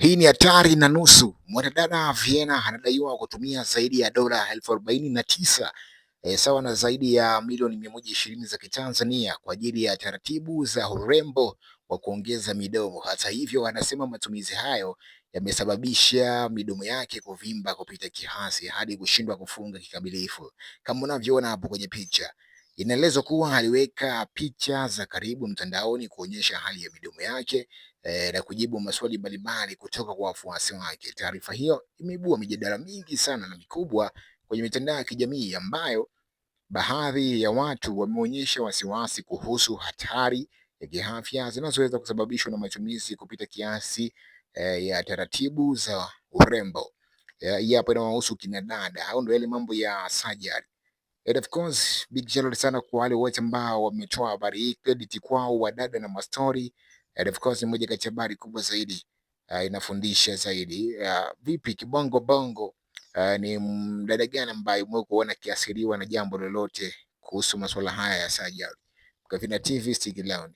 Hii ni hatari na nusu. Mwanadada Vienna anadaiwa kutumia zaidi ya dola 49,000 sawa na zaidi ya milioni 120 za Kitanzania kwa ajili ya taratibu za urembo wa kuongeza midomo. Hata hivyo, anasema matumizi hayo yamesababisha midomo yake kuvimba kupita kiasi hadi kushindwa kufunga kikamilifu. Kama unavyoona hapo kwenye picha, inaelezwa kuwa aliweka picha za karibu mtandaoni kuonyesha hali ya midomo yake na kujibu maswali mbalimbali kutoka kwa wafuasi wake. Taarifa hiyo imeibua mijadala mingi sana na mikubwa kwenye mitandao ya kijamii, ambayo baadhi ya watu wameonyesha wasiwasi kuhusu hatari ya kiafya zinazoweza kusababishwa na matumizi kupita kiasi ya taratibu za urembo. Hii hapa inawahusu kina dada, au ndio yale mambo ya surgery. And of course, big shout out sana kwa wale wote ambao wametoa habari hii, credit kwao wadada na mastori. And of course, ni moja kati ya habari kubwa zaidi, inafundisha zaidi. Vipi kibongo bongo, ni mdada gani ambaye umewahi kuona akiathiriwa na jambo lolote kuhusu masuala haya ya surgery? Mkavina TV, stick around.